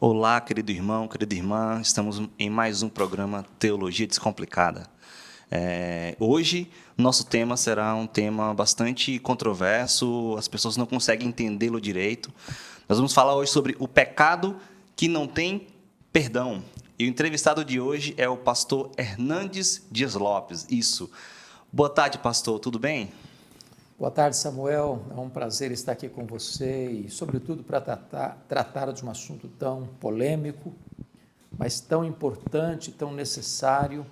Olá, querido irmão, querida irmã, estamos em mais um programa Teologia Descomplicada. Hoje, nosso tema será um tema bastante controverso, as pessoas não conseguem entendê-lo direito. Nós vamos falar hoje sobre o pecado que não tem perdão. E o entrevistado de hoje é o pastor Hernandes Dias Lopes. Isso. Boa tarde, pastor, tudo bem? Boa tarde, Samuel. É um prazer estar aqui com você e, sobretudo, para tratar de um assunto tão polêmico, mas tão importante, tão necessário,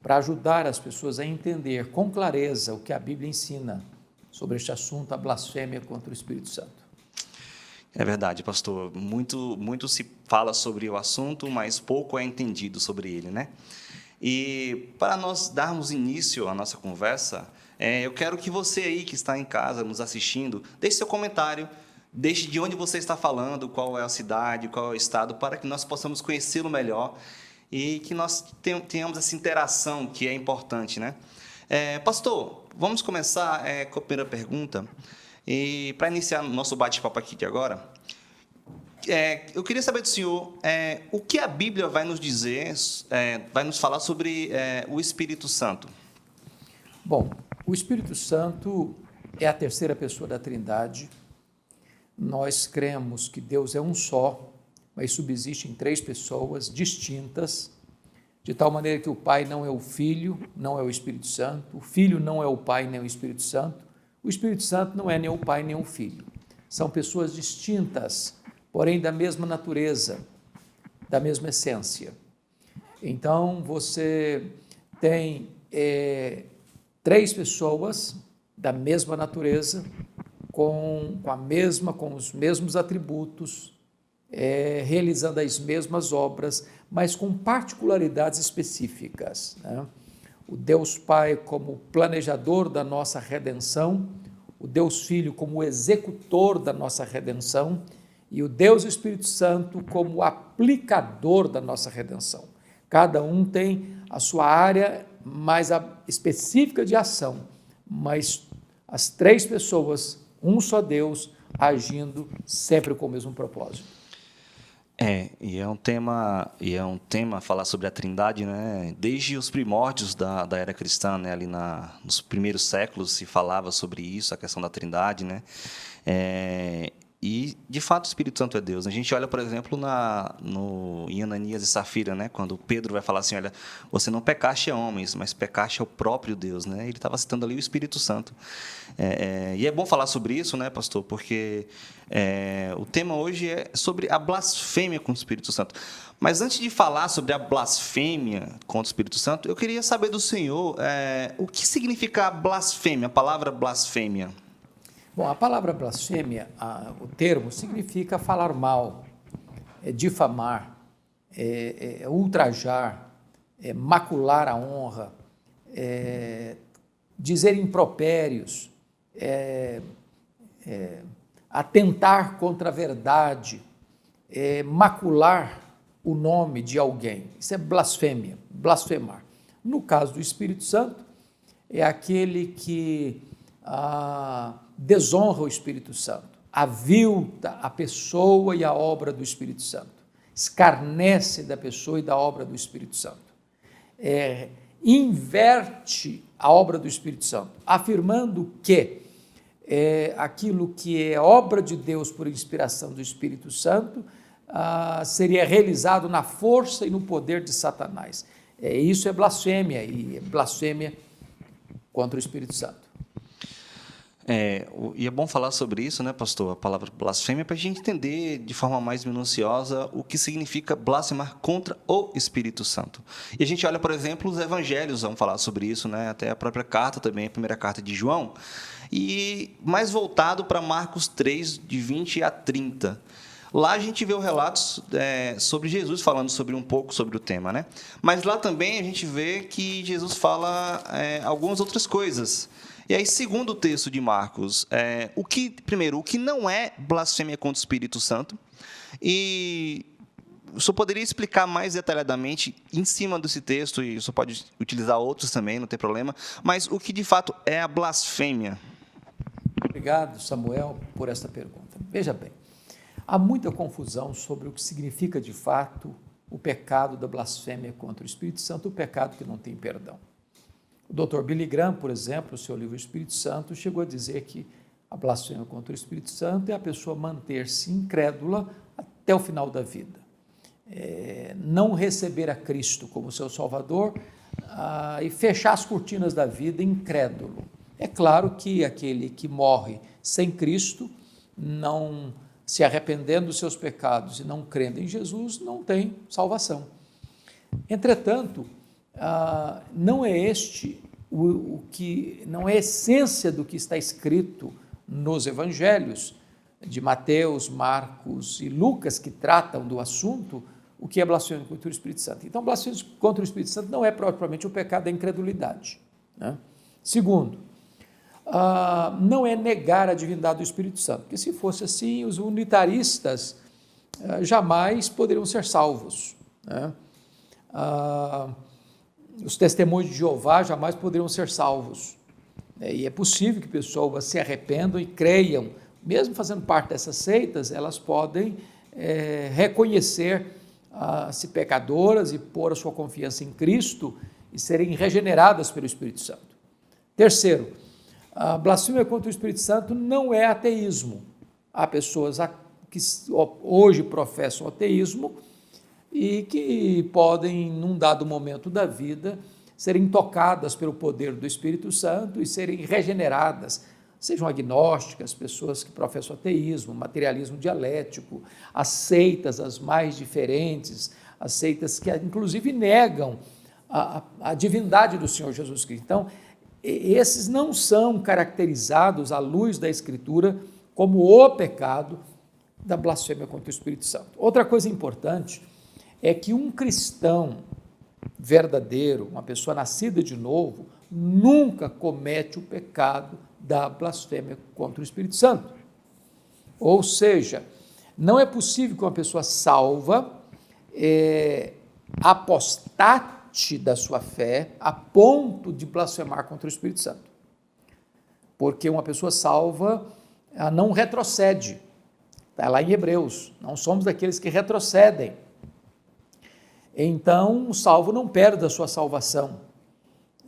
para ajudar as pessoas a entender com clareza o que a Bíblia ensina sobre este assunto, a blasfêmia contra o Espírito Santo. É verdade, pastor. Muito se fala sobre o assunto, mas pouco é entendido sobre ele, né? E para nós darmos início à nossa conversa, eu quero que você aí que está em casa nos assistindo, deixe seu comentário, deixe de onde você está falando, qual é a cidade, qual é o estado, para que nós possamos conhecê-lo melhor e que nós tenhamos essa interação que é importante, né? Pastor, vamos começar com a primeira pergunta. E para iniciar nosso bate-papo aqui de agora, eu queria saber do senhor o que a Bíblia vai nos dizer, vai nos falar sobre o Espírito Santo. Bom, o Espírito Santo é a terceira pessoa da Trindade. Nós cremos que Deus é um só, mas subsiste em três pessoas distintas, de tal maneira que o Pai não é o Filho, não é o Espírito Santo, o Filho não é o Pai nem o Espírito Santo, o Espírito Santo não é nem o Pai nem o Filho. São pessoas distintas, porém da mesma natureza, da mesma essência. Então, você tem três pessoas da mesma natureza, com os mesmos atributos, realizando as mesmas obras, mas com particularidades específicas, né? O Deus Pai como planejador da nossa redenção, o Deus Filho como executor da nossa redenção e o Deus Espírito Santo como aplicador da nossa redenção. Cada um tem a sua área mais específica de ação, mas as três pessoas, um só Deus, agindo sempre com o mesmo propósito. E é um tema falar sobre a Trindade, né? Desde os primórdios da era cristã, né? Ali nos primeiros séculos se falava sobre isso, a questão da Trindade, né? E, de fato, o Espírito Santo é Deus. A gente olha, por exemplo, em Ananias e Safira, né? Quando Pedro vai falar assim, olha, você não pecaste a homens, mas pecaste ao próprio Deus, né? Ele estava citando ali o Espírito Santo. E é bom falar sobre isso, né, pastor? Porque o tema hoje é sobre a blasfêmia contra o Espírito Santo. Mas antes de falar sobre a blasfêmia contra o Espírito Santo, eu queria saber do senhor o que significa a blasfêmia, a palavra blasfêmia. Bom, a palavra blasfêmia, o termo, significa falar mal, difamar, ultrajar, macular a honra, dizer impropérios, atentar contra a verdade, macular o nome de alguém. Isso é blasfêmia, blasfemar. No caso do Espírito Santo, é aquele que desonra o Espírito Santo, avilta a pessoa e a obra do Espírito Santo, escarnece da pessoa e da obra do Espírito Santo, inverte a obra do Espírito Santo, afirmando que aquilo que é obra de Deus por inspiração do Espírito Santo seria realizado na força e no poder de Satanás. Isso é blasfêmia, e blasfêmia contra o Espírito Santo. E é bom falar sobre isso, né, pastor? A palavra blasfêmia, para a gente entender de forma mais minuciosa o que significa blasfemar contra o Espírito Santo. E a gente olha, por exemplo, os evangelhos vão falar sobre isso, né? Até a própria carta também, a primeira carta de João, e mais voltado para Marcos 3, de 20 a 30. Lá a gente vê o relatos sobre Jesus falando um pouco sobre o tema, né? Mas lá também a gente vê que Jesus fala algumas outras coisas. E aí, segundo o texto de Marcos, o que não é blasfêmia contra o Espírito Santo? E o senhor poderia explicar mais detalhadamente em cima desse texto, e o senhor pode utilizar outros também, não tem problema, mas o que de fato é a blasfêmia? Obrigado, Samuel, por esta pergunta. Veja bem, Há muita confusão sobre o que significa de fato o pecado da blasfêmia contra o Espírito Santo, o pecado que não tem perdão. O Dr. Billy Graham, por exemplo, no seu livro Espírito Santo, chegou a dizer que a blasfêmia contra o Espírito Santo é a pessoa manter-se incrédula até o final da vida. Não receber a Cristo como seu Salvador e fechar as cortinas da vida incrédulo. É claro que aquele que morre sem Cristo, não se arrependendo dos seus pecados e não crendo em Jesus, não tem salvação. Entretanto, não é este não é a essência do que está escrito nos evangelhos de Mateus, Marcos e Lucas, que tratam do assunto, o que é blasfêmia contra o Espírito Santo. Então, blasfêmia contra o Espírito Santo não é propriamente o pecado da incredulidade, né? Segundo, não é negar a divindade do Espírito Santo, porque se fosse assim, os unitaristas jamais poderiam ser salvos, né? Os testemunhos de Jeová jamais poderiam ser salvos, e é possível que pessoas se arrependam e creiam, mesmo fazendo parte dessas seitas, elas podem reconhecer-se pecadoras e pôr a sua confiança em Cristo e serem regeneradas pelo Espírito Santo. Terceiro, a blasfêmia contra o Espírito Santo não é ateísmo. Há pessoas que hoje professam ateísmo e que podem, num dado momento da vida, serem tocadas pelo poder do Espírito Santo e serem regeneradas, sejam agnósticas, pessoas que professam ateísmo, materialismo dialético, as seitas as mais diferentes, as seitas que inclusive negam a divindade do Senhor Jesus Cristo. Então, esses não são caracterizados à luz da Escritura como o pecado da blasfêmia contra o Espírito Santo. Outra coisa importante é que um cristão verdadeiro, uma pessoa nascida de novo, nunca comete o pecado da blasfêmia contra o Espírito Santo. Ou seja, não é possível que uma pessoa salva apostate da sua fé a ponto de blasfemar contra o Espírito Santo. Porque uma pessoa salva não retrocede. Está lá em Hebreus, não somos daqueles que retrocedem. Então, o salvo não perde a sua salvação.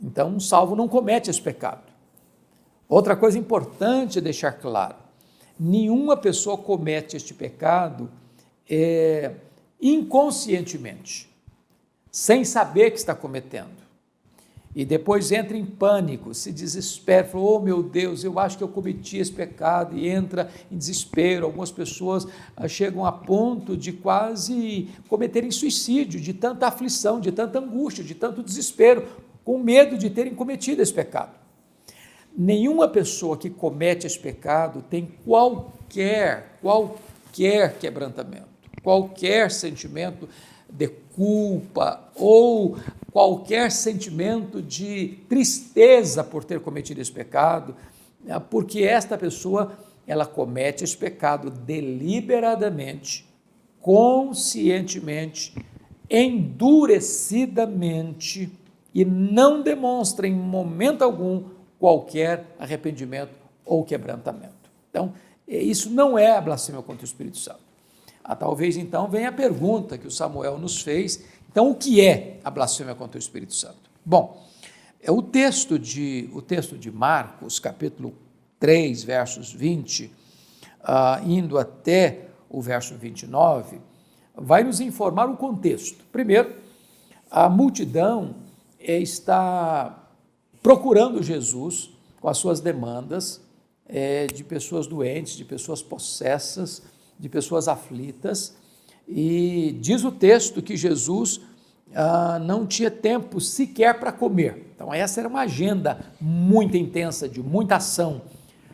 Então, o salvo não comete esse pecado. Outra coisa importante é deixar claro, nenhuma pessoa comete este pecado inconscientemente, sem saber que está cometendo. E depois entra em pânico, se desespera, fala, oh meu Deus, eu acho que eu cometi esse pecado, e entra em desespero. Algumas pessoas chegam a ponto de quase cometerem suicídio, de tanta aflição, de tanta angústia, de tanto desespero, com medo de terem cometido esse pecado. Nenhuma pessoa que comete esse pecado tem qualquer quebrantamento, qualquer sentimento de culpa ou qualquer sentimento de tristeza por ter cometido esse pecado, porque esta pessoa, ela comete esse pecado deliberadamente, conscientemente, endurecidamente e não demonstra em momento algum qualquer arrependimento ou quebrantamento. Então, isso não é a blasfêmia contra o Espírito Santo. Talvez então venha a pergunta que o Samuel nos fez, então o que é a blasfêmia contra o Espírito Santo? Bom, o texto de Marcos, capítulo 3, versos 20, indo até o verso 29, vai nos informar o contexto. Primeiro, a multidão está procurando Jesus com as suas demandas de pessoas doentes, de pessoas possessas, de pessoas aflitas, e diz o texto que Jesus não tinha tempo sequer para comer. Então essa era uma agenda muito intensa, de muita ação.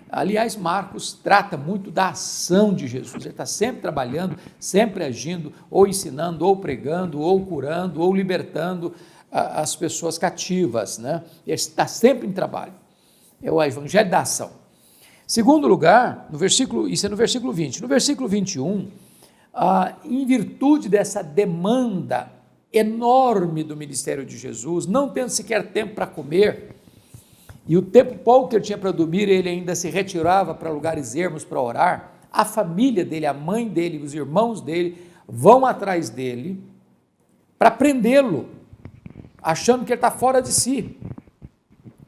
Aliás, Marcos trata muito da ação de Jesus, ele está sempre trabalhando, sempre agindo, ou ensinando, ou pregando, ou curando, ou libertando as pessoas cativas, né? Ele está sempre em trabalho, é o evangelho da ação. Segundo lugar, isso é no versículo 20, no versículo 21, em virtude dessa demanda enorme do ministério de Jesus, não tendo sequer tempo para comer, e o tempo pouco que ele tinha para dormir, ele ainda se retirava para lugares ermos para orar, a família dele, a mãe dele, os irmãos dele, vão atrás dele para prendê-lo, achando que ele está fora de si,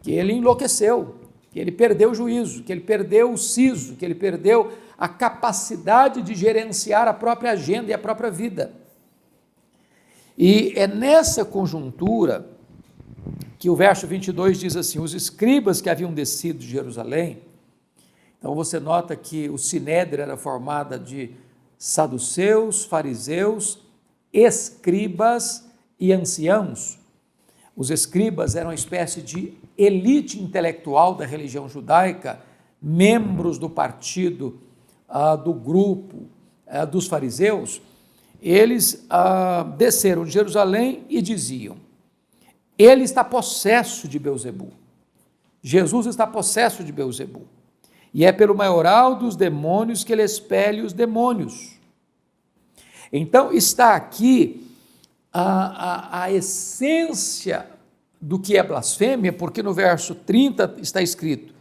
que ele enlouqueceu, que ele perdeu o juízo, que ele perdeu o siso, que ele perdeu a capacidade de gerenciar a própria agenda e a própria vida. E é nessa conjuntura que o verso 22 diz assim: os escribas que haviam descido de Jerusalém. Então você nota que o sinédrio era formado de saduceus, fariseus, escribas e anciãos. Os escribas eram uma espécie de elite intelectual da religião judaica, membros do partido, do grupo dos fariseus. Eles desceram de Jerusalém e diziam: ele está possesso de Beelzebu. Jesus está possesso de Beelzebu. E é pelo maioral dos demônios que ele expele os demônios. Então está aqui a essência do que é blasfêmia, porque no verso 30 está escrito,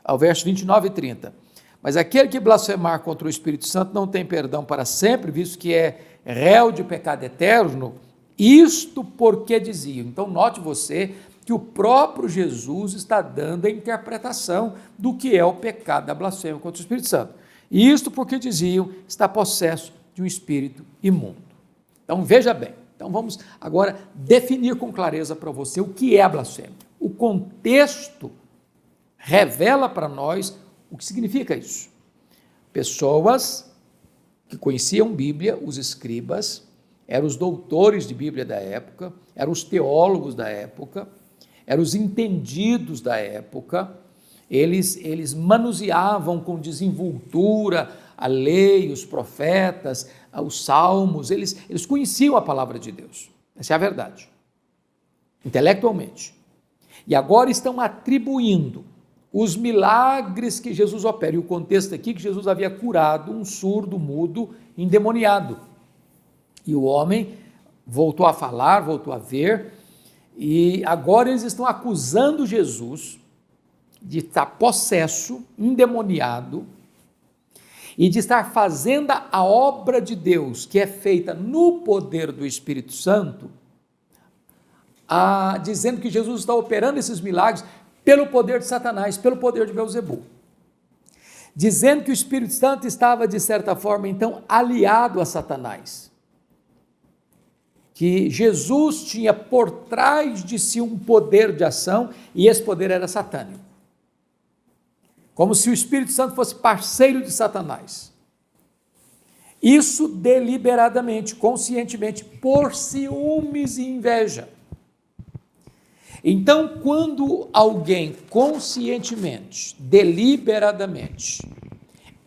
ao verso 29 e 30, mas aquele que blasfemar contra o Espírito Santo não tem perdão para sempre, visto que é réu de pecado eterno, isto porque diziam. Então note você que o próprio Jesus está dando a interpretação do que é o pecado da blasfêmia contra o Espírito Santo. Isto porque diziam, está possesso de um espírito imundo. Então veja bem, então vamos agora definir com clareza para você o que é a blasfêmia. O contexto revela para nós o que significa isso. Pessoas que conheciam Bíblia, os escribas, eram os doutores de Bíblia da época, eram os teólogos da época, eram os entendidos da época, eles manuseavam com desenvoltura a lei, os profetas, os salmos, eles conheciam a palavra de Deus, essa é a verdade, intelectualmente. E agora estão atribuindo os milagres que Jesus opera, e o contexto aqui que Jesus havia curado um surdo, mudo, endemoniado. E o homem voltou a falar, voltou a ver, e agora eles estão acusando Jesus de estar possesso, endemoniado, e de estar fazendo a obra de Deus, que é feita no poder do Espírito Santo, dizendo que Jesus está operando esses milagres pelo poder de Satanás, pelo poder de Beelzebu. Dizendo que o Espírito Santo estava, de certa forma, então, aliado a Satanás. Que Jesus tinha por trás de si um poder de ação, e esse poder era satânico. Como se o Espírito Santo fosse parceiro de Satanás. Isso deliberadamente, conscientemente, por ciúmes e inveja. Então, quando alguém conscientemente, deliberadamente,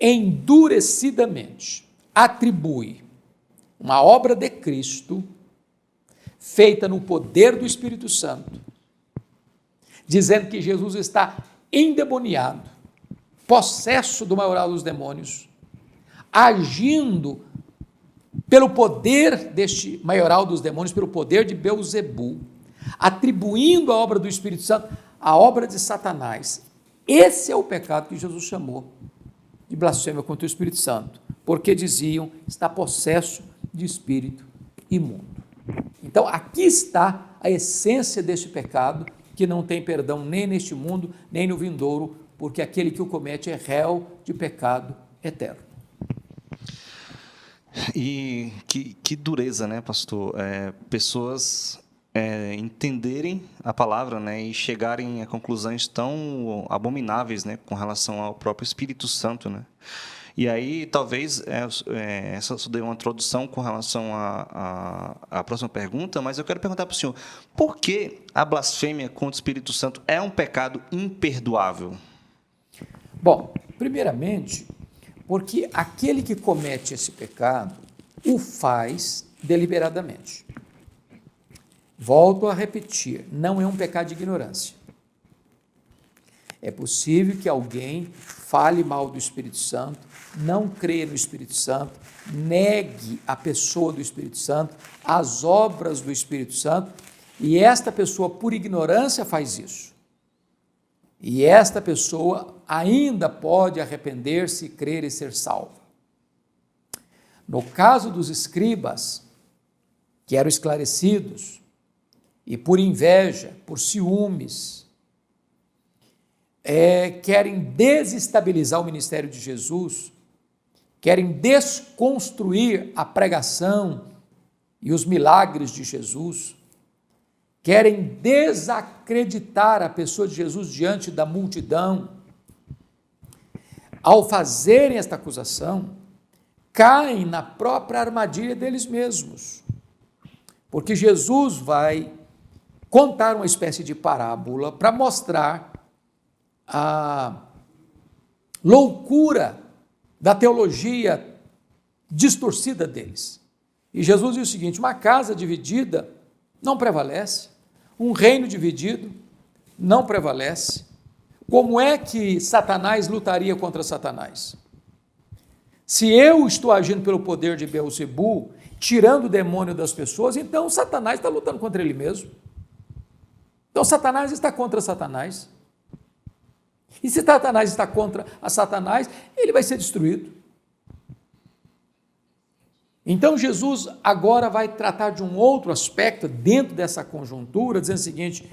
endurecidamente, atribui uma obra de Cristo, feita no poder do Espírito Santo, dizendo que Jesus está endemoniado, possesso do maioral dos demônios, agindo pelo poder deste maioral dos demônios, pelo poder de Beelzebu, atribuindo a obra do Espírito Santo à obra de Satanás. Esse é o pecado que Jesus chamou de blasfêmia contra o Espírito Santo, porque diziam, está possesso de espírito imundo. Então, aqui está a essência deste pecado, que não tem perdão nem neste mundo, nem no vindouro, porque aquele que o comete é réu de pecado eterno. E que dureza, né, pastor? Pessoas entenderem a palavra, né, e chegarem a conclusões tão abomináveis, né, com relação ao próprio Espírito Santo, né? E aí, talvez, essa só deu uma introdução com relação à próxima pergunta, mas eu quero perguntar para o senhor, por que a blasfêmia contra o Espírito Santo é um pecado imperdoável? Bom, primeiramente, porque aquele que comete esse pecado o faz deliberadamente. Volto a repetir, não é um pecado de ignorância. É possível que alguém fale mal do Espírito Santo, não creia no Espírito Santo, negue a pessoa do Espírito Santo, as obras do Espírito Santo, e esta pessoa, por ignorância, faz isso. E esta pessoa ainda pode arrepender-se, crer e ser salva. No caso dos escribas, que eram esclarecidos, e por inveja, por ciúmes, querem desestabilizar o ministério de Jesus, querem desconstruir a pregação e os milagres de Jesus, querem desacreditar a pessoa de Jesus diante da multidão. Ao fazerem esta acusação, caem na própria armadilha deles mesmos, porque Jesus vai contar uma espécie de parábola para mostrar a loucura da teologia distorcida deles. E Jesus diz o seguinte: uma casa dividida não prevalece, um reino dividido não prevalece. Como é que Satanás lutaria contra Satanás? Se eu estou agindo pelo poder de Beelzebu, tirando o demônio das pessoas, então Satanás está lutando contra ele mesmo. Então Satanás está contra Satanás. E se Satanás está contra a Satanás, ele vai ser destruído. Então Jesus agora vai tratar de um outro aspecto dentro dessa conjuntura, dizendo o seguinte: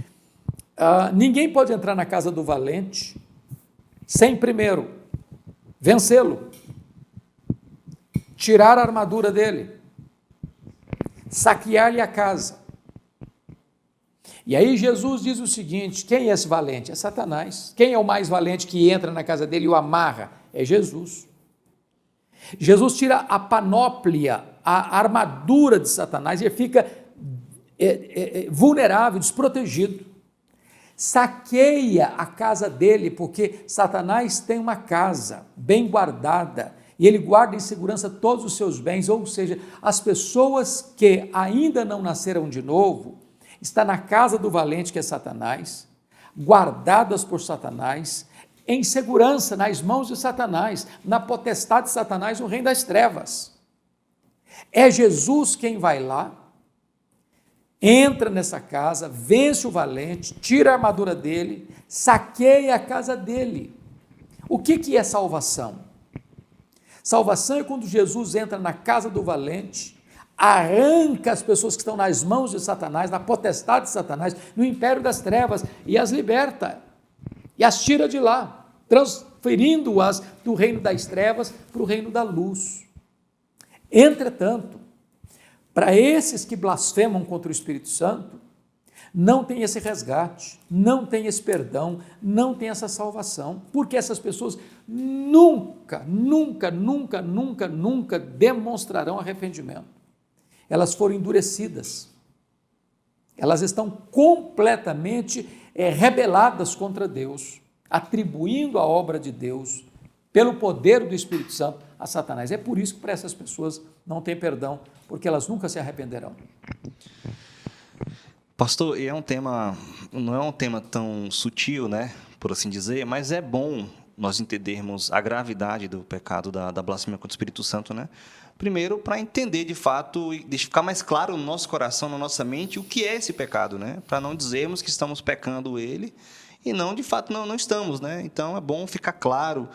ninguém pode entrar na casa do valente sem primeiro vencê-lo, tirar a armadura dele, saquear-lhe a casa. E aí Jesus diz o seguinte: quem é esse valente? É Satanás. Quem é o mais valente que entra na casa dele e o amarra? É Jesus. Jesus tira a panóplia, a armadura de Satanás e ele fica vulnerável, desprotegido. Saqueia a casa dele, porque Satanás tem uma casa bem guardada e ele guarda em segurança todos os seus bens, ou seja, as pessoas que ainda não nasceram de novo, está na casa do valente, que é Satanás, guardadas por Satanás, em segurança nas mãos de Satanás, na potestade de Satanás, no reino das trevas. É Jesus quem vai lá, entra nessa casa, vence o valente, tira a armadura dele, saqueia a casa dele. O que é salvação? Salvação é quando Jesus entra na casa do valente, arranca as pessoas que estão nas mãos de Satanás, na potestade de Satanás, no império das trevas, e as liberta, e as tira de lá, transferindo-as do reino das trevas para o reino da luz. Entretanto, para esses que blasfemam contra o Espírito Santo, não tem esse resgate, não tem esse perdão, não tem essa salvação, porque essas pessoas nunca demonstrarão arrependimento. Elas foram endurecidas, elas estão completamente rebeladas contra Deus, atribuindo a obra de Deus, pelo poder do Espírito Santo, a Satanás. É por isso que para essas pessoas não tem perdão, porque elas nunca se arrependerão. Pastor, e não é um tema tão sutil, né, por assim dizer, mas é bom nós entendermos a gravidade do pecado da blasfêmia contra o Espírito Santo, né? Primeiro, para entender de fato e deixar ficar mais claro no nosso coração, na nossa mente, o que é esse pecado, né? Para não dizermos que estamos pecando ele e não, de fato, não estamos, né? Então, é bom ficar claro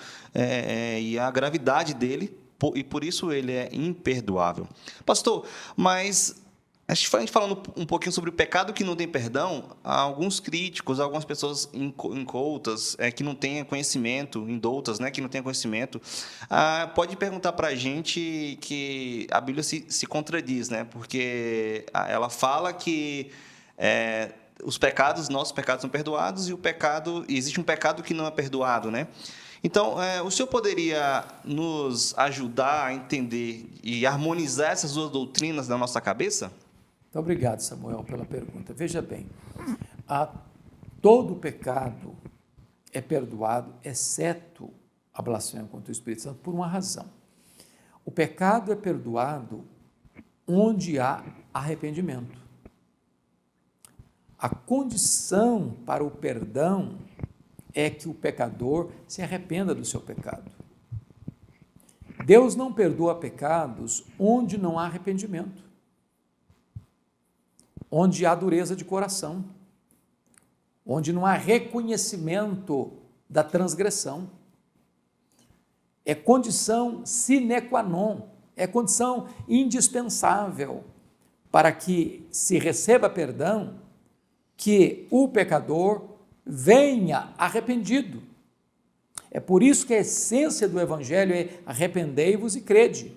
e a gravidade dele, e por isso ele é imperdoável. Pastor, mas a gente falando um pouquinho sobre o pecado que não tem perdão, há alguns críticos, algumas pessoas incoutas, que não têm conhecimento, indoutas, né, que não têm conhecimento, pode perguntar para a gente que a Bíblia se contradiz, né, porque ela fala que nossos pecados são perdoados e existe um pecado que não é perdoado, né? Então, o senhor poderia nos ajudar a entender e harmonizar essas duas doutrinas na nossa cabeça? Muito obrigado, Samuel, pela pergunta. Veja bem, todo pecado é perdoado, exceto a blasfêmia contra o Espírito Santo, por uma razão. O pecado é perdoado onde há arrependimento. A condição para o perdão é que o pecador se arrependa do seu pecado. Deus não perdoa pecados onde não há arrependimento, onde há dureza de coração, onde não há reconhecimento da transgressão. É condição sine qua non, é condição indispensável para que se receba perdão, que o pecador venha arrependido. É por isso que a essência do Evangelho é arrependei-vos e crede.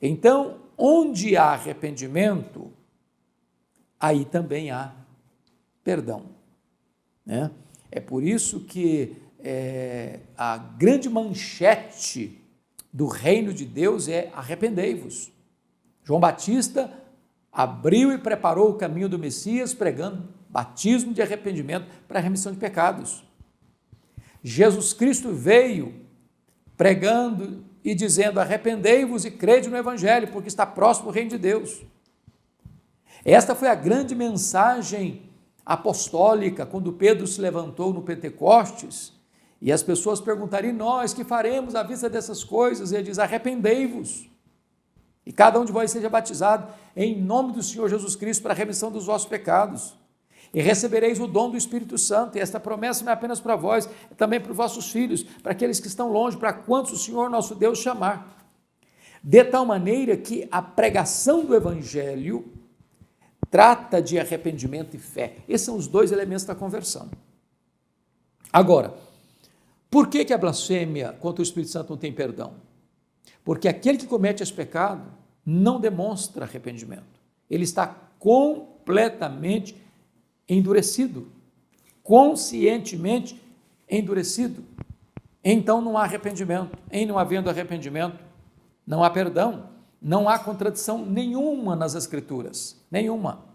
Então, onde há arrependimento, aí também há perdão, né? É por isso que a grande manchete do reino de Deus é arrependei-vos. João Batista abriu e preparou o caminho do Messias, pregando batismo de arrependimento para a remissão de pecados. Jesus Cristo veio pregando e dizendo, arrependei-vos e crede no Evangelho, porque está próximo o reino de Deus. Esta foi a grande mensagem apostólica, quando Pedro se levantou no Pentecostes, e as pessoas perguntariam, e nós, que faremos à vista dessas coisas? E ele diz, arrependei-vos, e cada um de vós seja batizado em nome do Senhor Jesus Cristo para a remissão dos vossos pecados, e recebereis o dom do Espírito Santo, e esta promessa não é apenas para vós, é também para os vossos filhos, para aqueles que estão longe, para quantos o Senhor nosso Deus chamar. De tal maneira que a pregação do Evangelho trata de arrependimento e fé. Esses são os dois elementos da conversão. Agora, por que a blasfêmia contra o Espírito Santo não tem perdão? Porque aquele que comete esse pecado não demonstra arrependimento. Ele está completamente endurecido, conscientemente endurecido. Então não há arrependimento. Em não havendo arrependimento, não há perdão. Não há contradição nenhuma nas Escrituras. Nenhuma.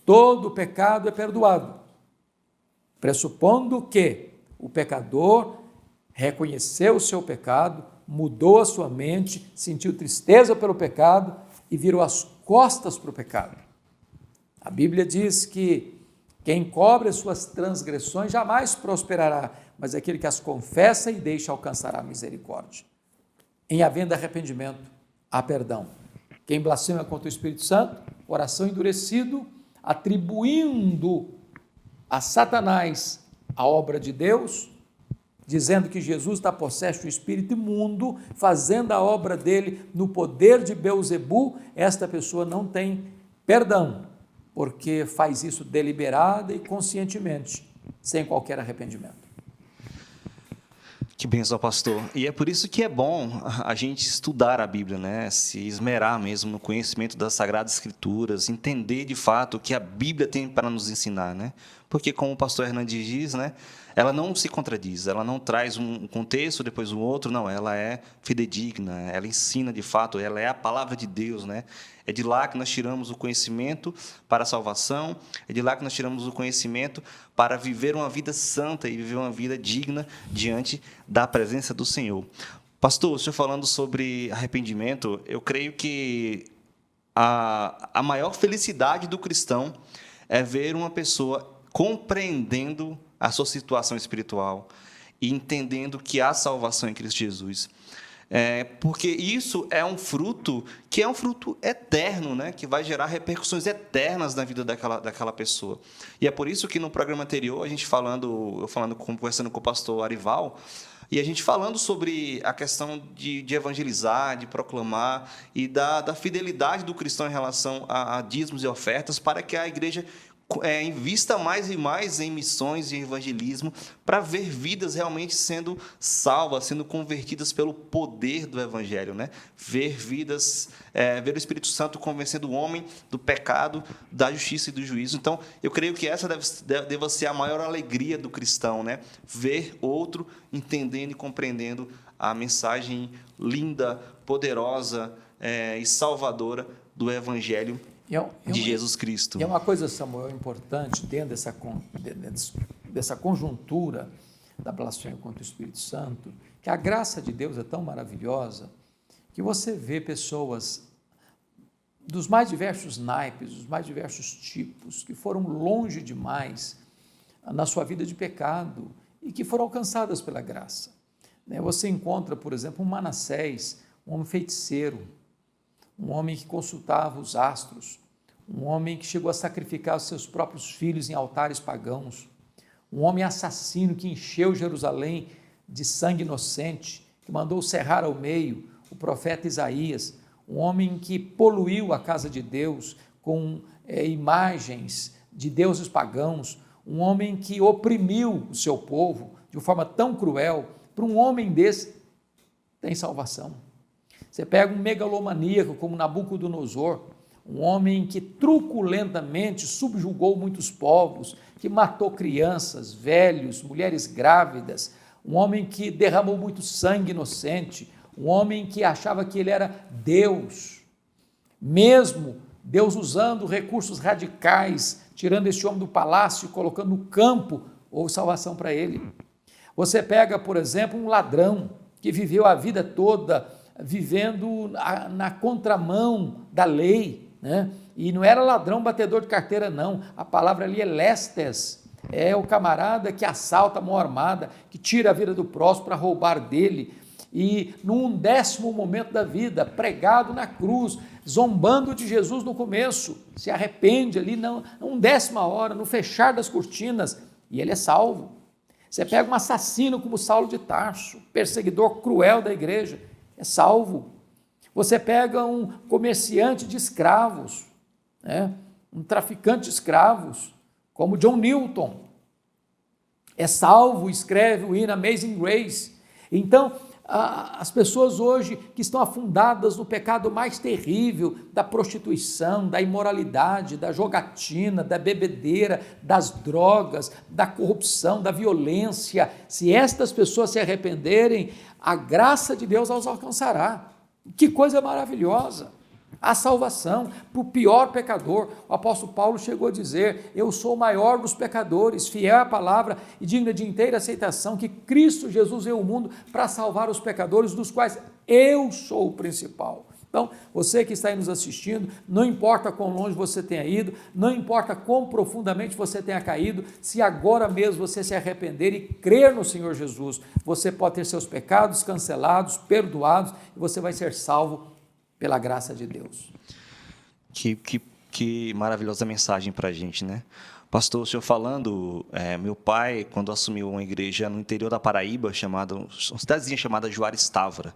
Todo pecado é perdoado, pressupondo que o pecador reconheceu o seu pecado, mudou a sua mente, sentiu tristeza pelo pecado e virou as costas para o pecado. A Bíblia diz que quem cobre as suas transgressões jamais prosperará, mas aquele que as confessa e deixa alcançará a misericórdia. Em havendo arrependimento, há perdão. Quem blasfema contra o Espírito Santo, coração endurecido, atribuindo a Satanás a obra de Deus, dizendo que Jesus está possesso de um espírito imundo, fazendo a obra dele no poder de Beelzebu, esta pessoa não tem perdão, porque faz isso deliberada e conscientemente, sem qualquer arrependimento. Que bênção, pastor. E é por isso que é bom a gente estudar a Bíblia, né? Se esmerar mesmo no conhecimento das Sagradas Escrituras, entender de fato o que a Bíblia tem para nos ensinar, né? Porque, como o pastor Hernandes diz, né? Ela não se contradiz, ela não traz um contexto, depois um outro, não, ela é fidedigna, ela ensina de fato, ela é a palavra de Deus, né? É de lá que nós tiramos o conhecimento para a salvação, é de lá que nós tiramos o conhecimento para viver uma vida santa e viver uma vida digna diante da presença do Senhor. Pastor, o senhor falando sobre arrependimento, eu creio que a maior felicidade do cristão é ver uma pessoa compreendendo a sua situação espiritual e entendendo que há salvação em Cristo Jesus. Porque isso é um fruto que é um fruto eterno, né? Que vai gerar repercussões eternas na vida daquela pessoa. E é por isso que no programa anterior, conversando com o pastor Arival, e a gente falando sobre a questão de evangelizar, de proclamar e da fidelidade do cristão em relação a dízimos e ofertas para que a igreja invista mais e mais em missões e evangelismo para ver vidas realmente sendo salvas, sendo convertidas pelo poder do Evangelho, né? Ver vidas, ver o Espírito Santo convencendo o homem do pecado, da justiça e do juízo. Então, eu creio que essa deva ser a maior alegria do cristão, né? Ver outro entendendo e compreendendo a mensagem linda, poderosa e salvadora do Evangelho de Jesus Cristo. E é uma coisa, Samuel, importante dentro dessa conjuntura da blasfêmia contra o Espírito Santo, que a graça de Deus é tão maravilhosa que você vê pessoas dos mais diversos naipes, dos mais diversos tipos, que foram longe demais na sua vida de pecado e que foram alcançadas pela graça. Você encontra, por exemplo, um Manassés, um homem feiticeiro, um homem que consultava os astros, um homem que chegou a sacrificar os seus próprios filhos em altares pagãos, um homem assassino que encheu Jerusalém de sangue inocente, que mandou cerrar ao meio o profeta Isaías, um homem que poluiu a casa de Deus com imagens de deuses pagãos, um homem que oprimiu o seu povo de uma forma tão cruel. Para um homem desse, tem salvação. Você pega um megalomaníaco como Nabucodonosor, um homem que truculentamente subjugou muitos povos, que matou crianças, velhos, mulheres grávidas, um homem que derramou muito sangue inocente, um homem que achava que ele era Deus, mesmo Deus usando recursos radicais, tirando esse homem do palácio e colocando no campo, houve salvação para ele. Você pega, por exemplo, um ladrão que viveu a vida toda vivendo na contramão da lei, né? E não era ladrão batedor de carteira, não. A palavra ali é lestes, é o camarada que assalta a mão armada, que tira a vida do próximo para roubar dele. E num 10º momento da vida, pregado na cruz, zombando de Jesus no começo, se arrepende ali, num 10ª hora, no fechar das cortinas, e ele é salvo. Você pega um assassino como Saulo de Tarso, perseguidor cruel da igreja, é salvo. Você pega um comerciante de escravos, né? Um traficante de escravos, como John Newton, é salvo, escreve o hino Amazing Grace. Então, as pessoas hoje que estão afundadas no pecado mais terrível da prostituição, da imoralidade, da jogatina, da bebedeira, das drogas, da corrupção, da violência, se estas pessoas se arrependerem, a graça de Deus os alcançará. Que coisa maravilhosa! A salvação para o pior pecador. O apóstolo Paulo chegou a dizer: eu sou o maior dos pecadores, fiel à palavra e digna de inteira aceitação, que Cristo Jesus veio ao mundo para salvar os pecadores, dos quais eu sou o principal. Então, você que está aí nos assistindo, não importa quão longe você tenha ido, não importa quão profundamente você tenha caído, se agora mesmo você se arrepender e crer no Senhor Jesus, você pode ter seus pecados cancelados, perdoados, e você vai ser salvo pela graça de Deus. Que maravilhosa mensagem para a gente, né? Pastor, o senhor falando, meu pai, quando assumiu uma igreja no interior da Paraíba, uma cidadezinha chamada Juarez Távora,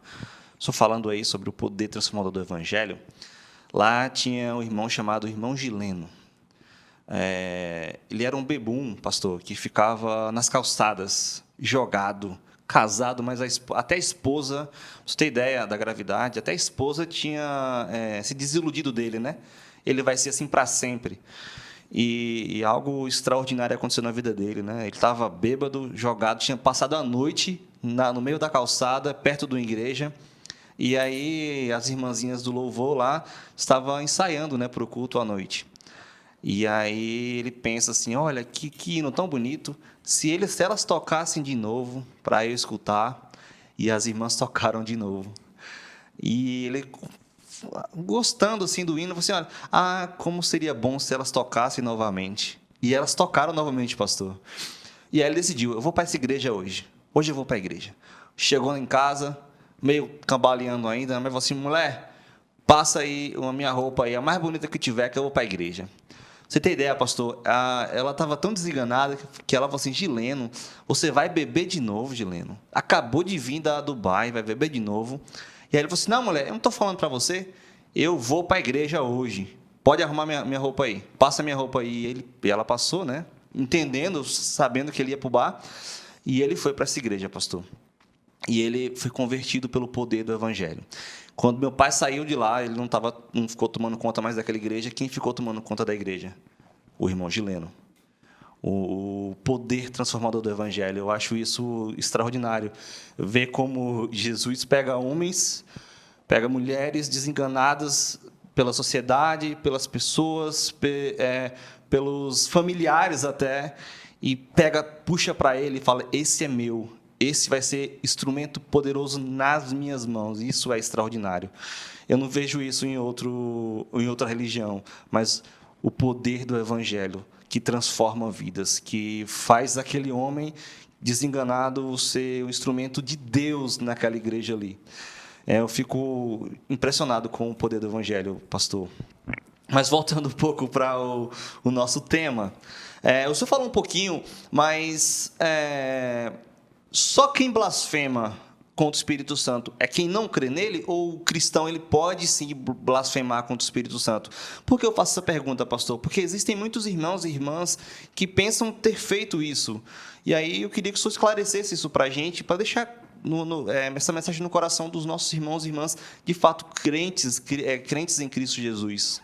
o senhor falando aí sobre o poder transformador do Evangelho, lá tinha um irmão chamado Irmão Gileno. Ele era um bebum, pastor, que ficava nas calçadas, jogado, casado, mas até a esposa, pra você ter ideia da gravidade, até a esposa tinha se desiludido dele, né? Ele vai ser assim para sempre. E algo extraordinário aconteceu na vida dele, né? Ele estava bêbado, jogado, tinha passado a noite no meio da calçada, perto de uma igreja, e aí as irmãzinhas do louvor lá estavam ensaiando, né, para o culto à noite. E aí ele pensa assim, olha, que hino tão bonito, se elas tocassem de novo para eu escutar, e as irmãs tocaram de novo. E ele, gostando assim do hino, falou assim, como seria bom se elas tocassem novamente. E elas tocaram novamente, pastor. E aí ele decidiu, eu vou para essa igreja hoje eu vou para a igreja. Chegou em casa, meio cambaleando ainda, mas falou assim, mulher, passa aí a minha roupa aí, a mais bonita que tiver, que eu vou para a igreja. Você tem ideia, pastor? Ela estava tão desenganada que ela falou assim, Gileno, você vai beber de novo, Gileno. Acabou de vir da Dubai, vai beber de novo. E aí ele falou assim, não, mulher, eu não estou falando para você, eu vou para a igreja hoje. Pode arrumar minha roupa aí. Passa minha roupa aí. E ela passou, né? Entendendo, sabendo que ele ia para o bar. E ele foi para essa igreja, pastor. E ele foi convertido pelo poder do Evangelho. Quando meu pai saiu de lá, ele não ficou tomando conta mais daquela igreja. Quem ficou tomando conta da igreja? O irmão Gileno. O poder transformador do Evangelho. Eu acho isso extraordinário. Ver como Jesus pega homens, pega mulheres desenganadas pela sociedade, pelas pessoas, pelos familiares até, e puxa para ele e fala, esse é meu. Esse vai ser instrumento poderoso nas minhas mãos. Isso é extraordinário. Eu não vejo isso em outra religião, mas o poder do Evangelho que transforma vidas, que faz aquele homem desenganado ser o instrumento de Deus naquela igreja ali. Eu fico impressionado com o poder do Evangelho, pastor. Mas voltando um pouco para o nosso tema, o senhor falou um pouquinho, mas só quem blasfema contra o Espírito Santo é quem não crê nele, ou o cristão ele pode sim blasfemar contra o Espírito Santo? Por que eu faço essa pergunta, pastor? Porque existem muitos irmãos e irmãs que pensam ter feito isso. E aí eu queria que o senhor esclarecesse isso para a gente, para deixar essa mensagem no coração dos nossos irmãos e irmãs, de fato crentes em Cristo Jesus.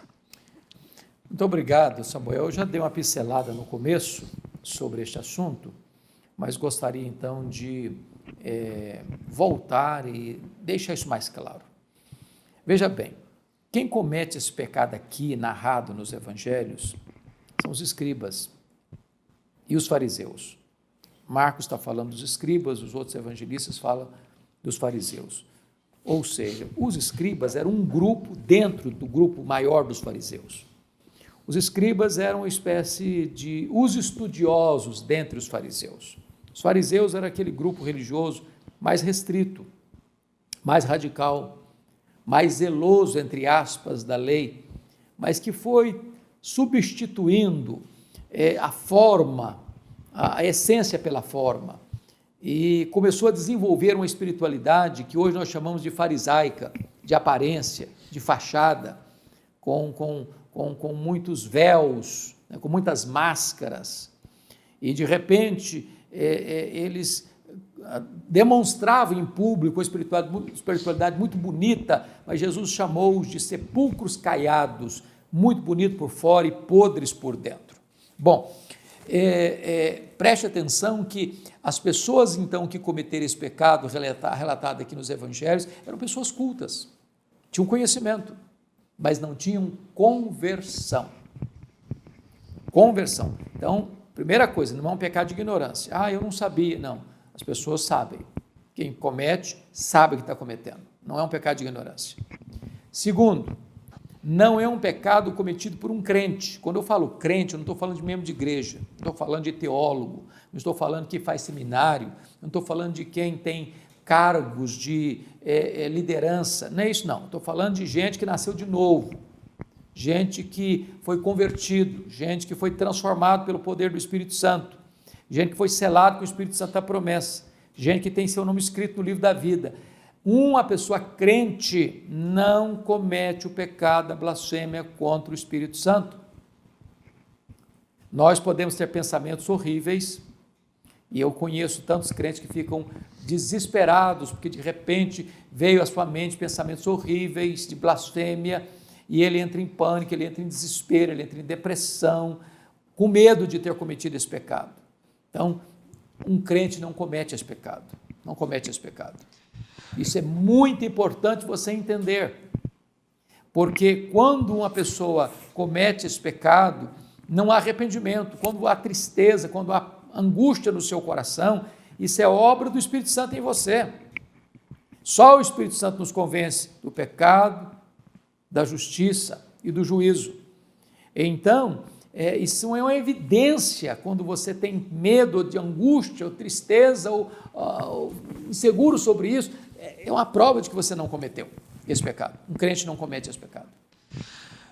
Muito obrigado, Samuel. Eu já dei uma pincelada no começo sobre este assunto, mas gostaria então de voltar e deixar isso mais claro. Veja bem, quem comete esse pecado aqui, narrado nos evangelhos, são os escribas e os fariseus. Marcos está falando dos escribas, os outros evangelistas falam dos fariseus. Ou seja, os escribas eram um grupo dentro do grupo maior dos fariseus. Os escribas eram uma espécie de os estudiosos dentre os fariseus. Os fariseus eram aquele grupo religioso mais restrito, mais radical, mais zeloso, entre aspas, da lei, mas que foi substituindo a forma, a essência pela forma, e começou a desenvolver uma espiritualidade que hoje nós chamamos de farisaica, de aparência, de fachada, com muitos véus, né, com muitas máscaras, e de repente eles demonstravam em público uma espiritualidade muito bonita, mas Jesus chamou-os de sepulcros caiados, muito bonito por fora e podres por dentro. Bom, preste atenção que as pessoas então que cometeram esse pecado relatado aqui nos evangelhos eram pessoas cultas, tinham conhecimento, mas não tinham conversão. Conversão. Então, primeira coisa, não é um pecado de ignorância. Eu não sabia. Não, as pessoas sabem. Quem comete, sabe o que está cometendo. Não é um pecado de ignorância. Segundo, não é um pecado cometido por um crente. Quando eu falo crente, eu não estou falando de membro de igreja, não estou falando de teólogo, não estou falando de quem faz seminário, não estou falando de quem tem cargos de liderança, não é isso não, estou falando de gente que nasceu de novo, gente que foi convertido, gente que foi transformado pelo poder do Espírito Santo, gente que foi selado com o Espírito Santo da promessa, gente que tem seu nome escrito no livro da vida. Uma pessoa crente não comete o pecado da blasfêmia contra o Espírito Santo. Nós podemos ter pensamentos horríveis, e eu conheço tantos crentes que ficam desesperados, porque de repente veio à sua mente pensamentos horríveis de blasfêmia, e ele entra em pânico, ele entra em desespero, ele entra em depressão, com medo de ter cometido esse pecado. Então, um crente não comete esse pecado, não comete esse pecado. Isso é muito importante você entender, porque quando uma pessoa comete esse pecado, não há arrependimento, quando há tristeza, quando há angústia no seu coração, isso é obra do Espírito Santo em você. Só o Espírito Santo nos convence do pecado, da justiça e do juízo. Então, isso é uma evidência quando você tem medo de angústia, ou tristeza, ou inseguro sobre isso, é uma prova de que você não cometeu esse pecado. Um crente não comete esse pecado.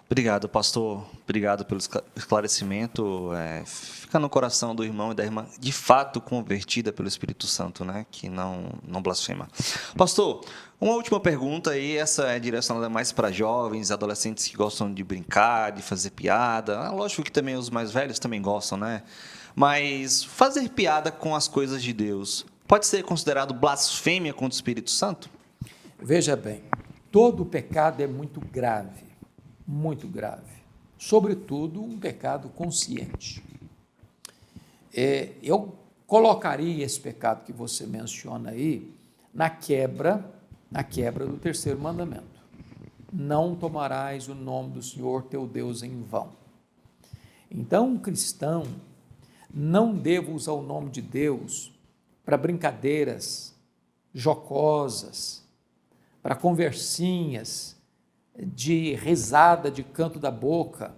Obrigado, pastor. Obrigado pelo esclarecimento. Fica no coração do irmão e da irmã, de fato convertida pelo Espírito Santo, né? Que não blasfema. Pastor, uma última pergunta aí, essa é direcionada mais para jovens, adolescentes que gostam de brincar, de fazer piada. Lógico que também os mais velhos também gostam, né? Mas fazer piada com as coisas de Deus pode ser considerado blasfêmia contra o Espírito Santo? Veja bem, todo pecado é muito grave, sobretudo um pecado consciente. Eu colocaria esse pecado que você menciona aí na quebra do terceiro mandamento. Não tomarás o nome do Senhor teu Deus em vão. Então, um cristão não deve usar o nome de Deus para brincadeiras jocosas, para conversinhas de risada de canto da boca,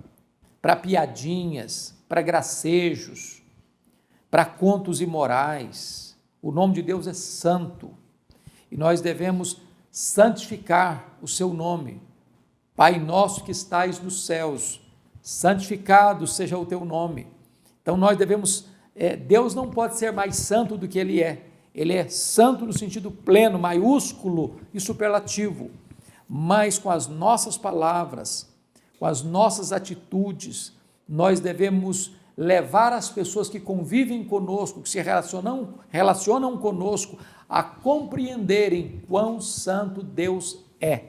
para piadinhas, para gracejos, para contos imorais. O nome de Deus é santo e nós devemos santificar o seu nome. Pai nosso que estais nos céus, santificado seja o teu nome. Então nós devemos, Deus não pode ser mais santo do que Ele é. Ele é santo no sentido pleno, maiúsculo e superlativo. Mas com as nossas palavras, com as nossas atitudes, nós devemos levar as pessoas que convivem conosco, que se relacionam conosco, a compreenderem quão santo Deus é.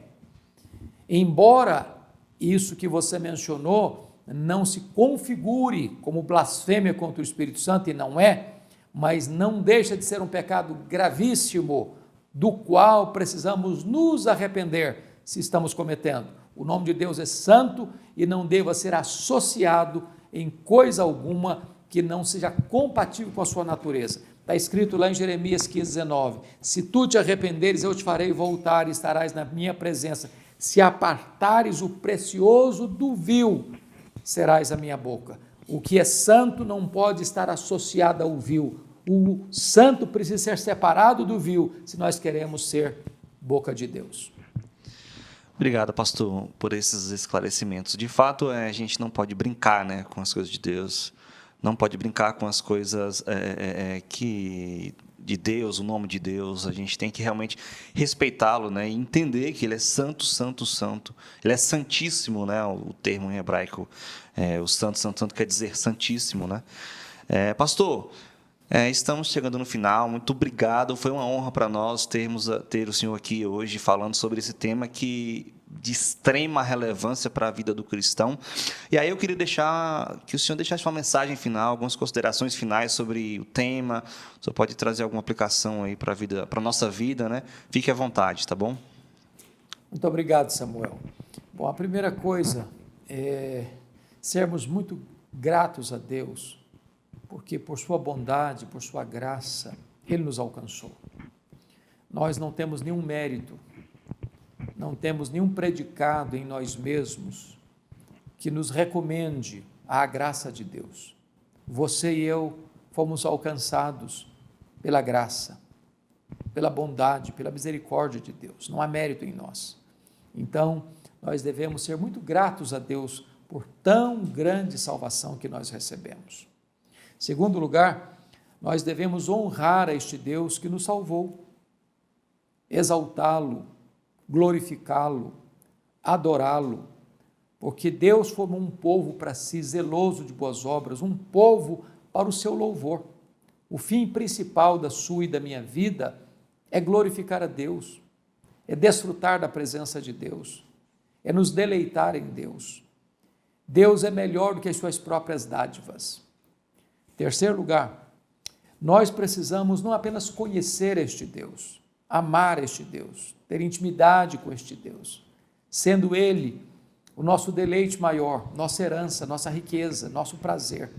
Embora isso que você mencionou não se configure como blasfêmia contra o Espírito Santo, e não é, mas não deixa de ser um pecado gravíssimo, do qual precisamos nos arrepender se estamos cometendo. O nome de Deus é santo e não deva ser associado em coisa alguma que não seja compatível com a sua natureza. Está escrito lá em Jeremias 15:19, se tu te arrependeres, eu te farei voltar e estarás na minha presença. Se apartares o precioso do vil, serás a minha boca. O que é santo não pode estar associado ao vil. O santo precisa ser separado do vil, se nós queremos ser boca de Deus. Obrigado, pastor, por esses esclarecimentos. De fato, a gente não pode brincar, né, com as coisas de Deus, não pode brincar com as coisas que de Deus, o nome de Deus. A gente tem que realmente respeitá-lo, né, e entender que Ele é santo, santo, santo. Ele é santíssimo, né, o termo em hebraico, o santo, santo, santo quer dizer santíssimo, né. Pastor, estamos chegando no final, muito obrigado, foi uma honra para nós ter o senhor aqui hoje falando sobre esse tema de extrema relevância para a vida do cristão. E aí eu queria que o senhor deixasse uma mensagem final, algumas considerações finais sobre o tema. O senhor pode trazer alguma aplicação aí para a nossa vida, né? Fique à vontade, tá bom? Muito obrigado, Samuel. Bom, a primeira coisa é sermos muito gratos a Deus, porque por sua bondade, por sua graça, Ele nos alcançou. Nós não temos nenhum mérito, não temos nenhum predicado em nós mesmos que nos recomende à graça de Deus. Você e eu fomos alcançados pela graça, pela bondade, pela misericórdia de Deus. Não há mérito em nós. Então, nós devemos ser muito gratos a Deus por tão grande salvação que nós recebemos. Segundo lugar, nós devemos honrar a este Deus que nos salvou, exaltá-lo, glorificá-lo, adorá-lo, porque Deus formou um povo para si, zeloso de boas obras, um povo para o seu louvor. O fim principal da sua e da minha vida é glorificar a Deus, é desfrutar da presença de Deus, é nos deleitar em Deus. Deus é melhor do que as suas próprias dádivas. Terceiro lugar, nós precisamos não apenas conhecer este Deus, amar este Deus, ter intimidade com este Deus, sendo Ele o nosso deleite maior, nossa herança, nossa riqueza, nosso prazer,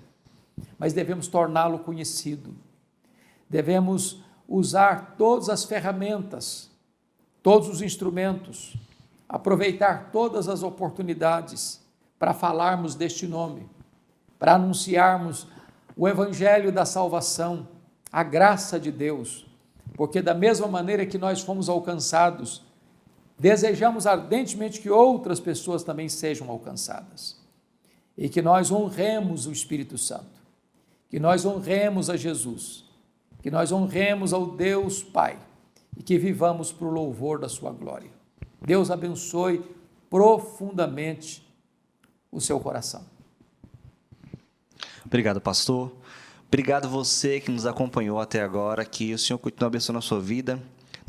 mas devemos torná-lo conhecido, devemos usar todas as ferramentas, todos os instrumentos, aproveitar todas as oportunidades para falarmos deste nome, para anunciarmos o evangelho da salvação, a graça de Deus, porque da mesma maneira que nós fomos alcançados, desejamos ardentemente que outras pessoas também sejam alcançadas, e que nós honremos o Espírito Santo, que nós honremos a Jesus, que nós honremos ao Deus Pai, e que vivamos para o louvor da sua glória. Deus abençoe profundamente o seu coração. Obrigado, pastor. Obrigado você que nos acompanhou até agora, que o Senhor continue abençoando a sua vida.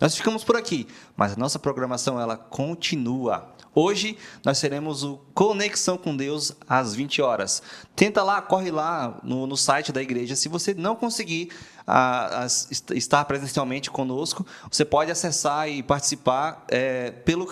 Nós ficamos por aqui, mas a nossa programação ela continua. Hoje nós teremos o Conexão com Deus às 20 horas. Tenta lá, corre lá no site da igreja. Se você não conseguir estar presencialmente conosco, você pode acessar e participar pelo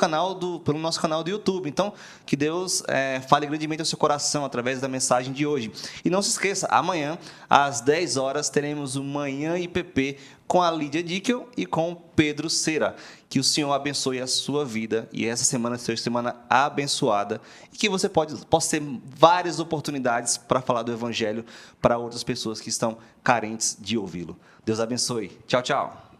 nosso canal do YouTube. Então, que Deus fale grandemente ao seu coração através da mensagem de hoje. E não se esqueça, amanhã, às 10 horas, teremos o Manhã IPP com a Lídia Dickel e com Pedro Cera. Que o Senhor abençoe a sua vida e essa semana seja semana abençoada e que você possa ter várias oportunidades para falar do Evangelho para outras pessoas que estão carentes de ouvi-lo. Deus abençoe. Tchau, tchau.